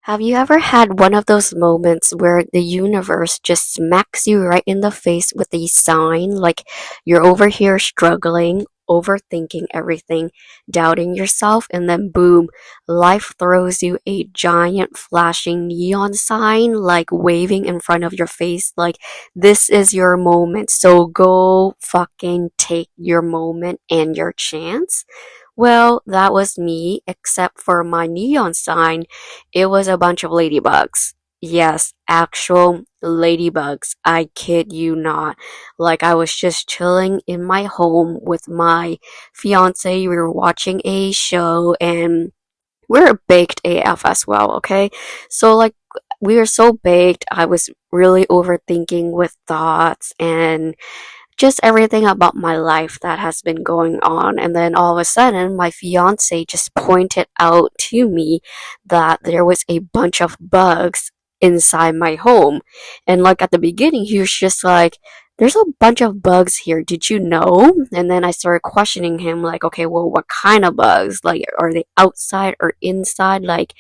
Have you ever had one of those moments where the universe just smacks you right in the face with a sign, like you're over here struggling, overthinking everything, doubting yourself, and then boom, life throws you a giant flashing neon sign, like waving in front of your face, like this is your moment, so go fucking take your moment and your chance? Well, that was me, except for my neon sign. It was a bunch of ladybugs. Yes, actual ladybugs. I kid you not. Like, I was just chilling in my home with my fiance. We were watching a show and we're baked AF as well, okay? So, like, we were so baked. I was really overthinking with thoughts and just everything about my life that has been going on. And then all of a sudden, my fiance just pointed out to me that there was a bunch of bugs inside my home. And like at the beginning, he was just like, there's a bunch of bugs here. Did you know? And then I started questioning him, like, okay, well, what kind of bugs? Like, are they outside or inside? Like,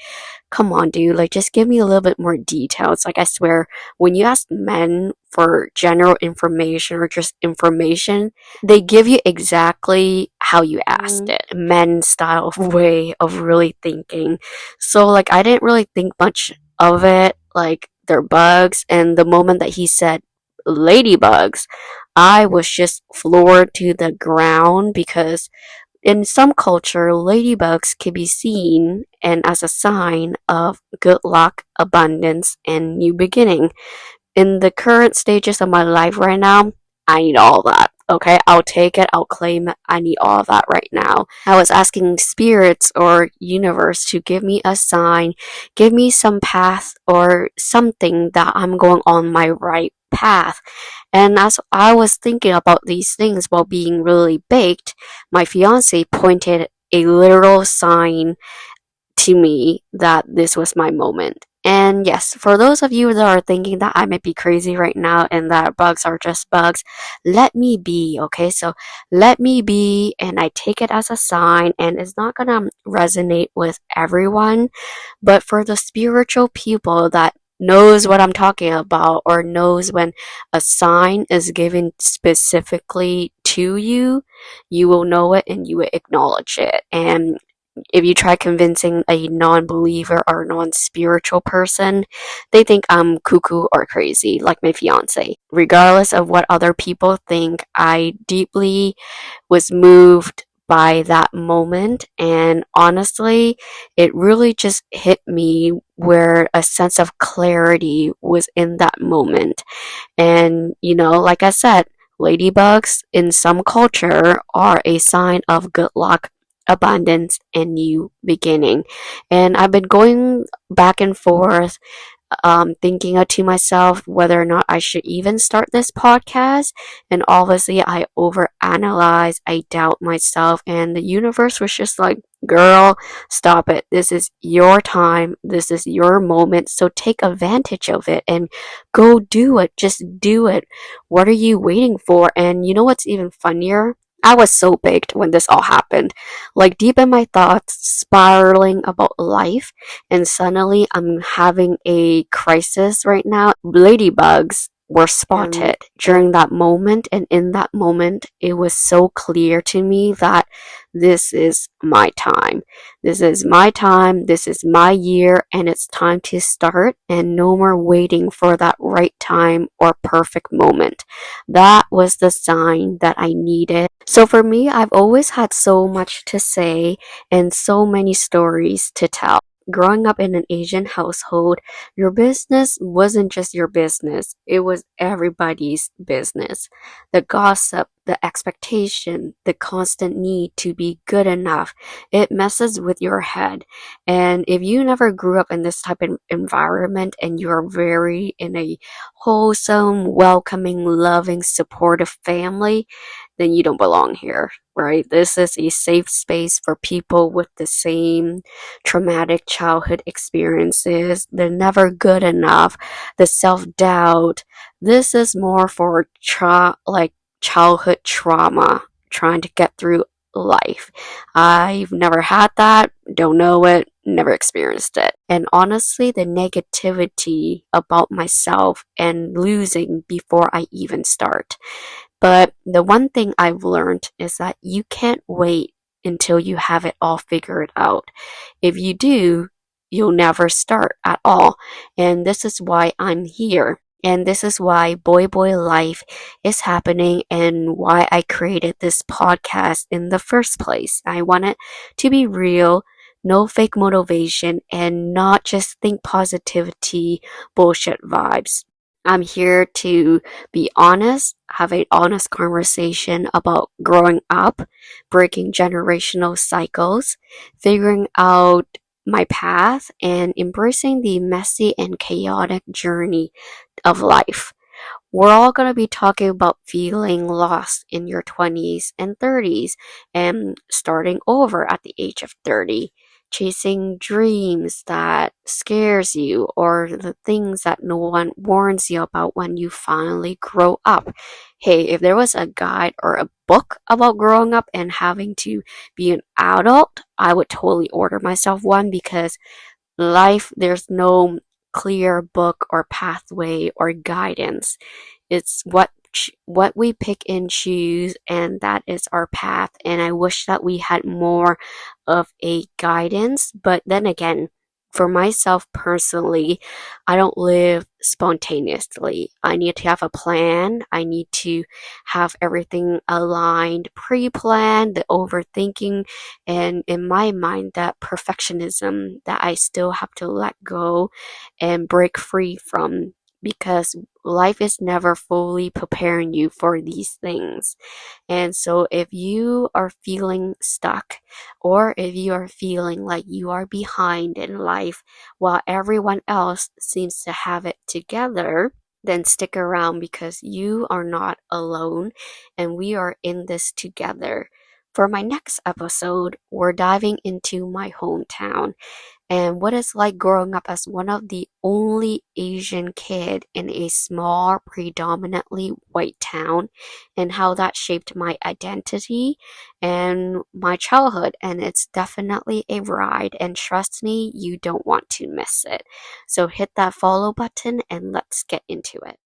come on, dude, like just give me a little bit more details. Like I swear, when you ask men for general information or just information, they give you exactly how you asked it. Men style way of really thinking. So like I didn't really think much of it, like they're bugs, and the moment that he said ladybugs, I was just floored to the ground because in some culture, ladybugs can be seen and as a sign of good luck, abundance, and new beginning. In the current stages of my life right now, I need all that. Okay, I'll take it, I'll claim it. I need all of that right now. I was asking spirits or universe to give me a sign, give me some path or something that I'm going on my right path. And as I was thinking about these things while being really baked, my fiance pointed a literal sign to me that this was my moment. And yes, for those of you that are thinking that I might be crazy right now and that bugs are just bugs, let me be, okay? So let me be, and I take it as a sign, and it's not gonna resonate with everyone, but for the spiritual people that knows what I'm talking about or knows when a sign is given specifically to you, you will know it and you will acknowledge it. And if you try convincing a non-believer or non-spiritual person, they think I'm cuckoo or crazy, like my fiance. Regardless of what other people think, I deeply was moved by that moment, and honestly, it really just hit me where a sense of clarity was in that moment. And like I said, ladybugs in some culture are a sign of good luck, abundance, and new beginning. And I've been going back and forth, thinking to myself whether or not I should even start this podcast. And obviously, I overanalyze, I doubt myself, and the universe was just like, girl, stop it. This is your time. This is your moment. So take advantage of it and go do it. Just do it. What are you waiting for? And you know what's even funnier? I was so baked when this all happened. Like deep in my thoughts, spiraling about life, and suddenly I'm having a crisis right now. Ladybugs were spotted during that moment, and in that moment, it was so clear to me that this is my time. This is my time, this is my year, and it's time to start, and no more waiting for that right time or perfect moment. That was the sign that I needed. So for me, I've always had so much to say and so many stories to tell. Growing up in an Asian household, your business wasn't just your business, it was everybody's business. The gossip, the expectation, the constant need to be good enough, it messes with your head. And if you never grew up in this type of environment and you're very in a wholesome, welcoming, loving, supportive family, then you don't belong here, right? This is a safe space for people with the same traumatic childhood experiences, the never good enough, the self-doubt. This is more for like childhood trauma, trying to get through life. I've never had that, don't know it, never experienced it. And honestly, the negativity about myself and losing before I even start. But the one thing I've learned is that you can't wait until you have it all figured out. If you do, you'll never start at all. And this is why I'm here. And this is why Boi Boi Life is happening and why I created this podcast in the first place. I want it to be real, no fake motivation, and not just think positivity, bullshit vibes. I'm here to be honest, have an honest conversation about growing up, breaking generational cycles, figuring out my path, and embracing the messy and chaotic journey of life. We're all going to be talking about feeling lost in your 20s and 30s and starting over at the age of 30, chasing dreams that scares you or the things that no one warns you about when you finally grow up. Hey, if there was a guide or a book about growing up and having to be an adult, I would totally order myself one because life, there's no clear book or pathway or guidance. It's what we pick and choose, and that is our path. And I wish that we had more of a guidance. But then again, for myself personally, I don't live spontaneously. I need to have a plan. I need to have everything aligned, pre-planned, the overthinking, and in my mind, that perfectionism that I still have to let go and break free from, because life is never fully preparing you for these things. And so if you are feeling stuck, or if you are feeling like you are behind in life while everyone else seems to have it together, then stick around because you are not alone and we are in this together. For my next episode, we're diving into my hometown and what it's like growing up as one of the only Asian kid in a small, predominantly white town, and how that shaped my identity and my childhood. And it's definitely a ride, and trust me, you don't want to miss it. So hit that follow button and let's get into it.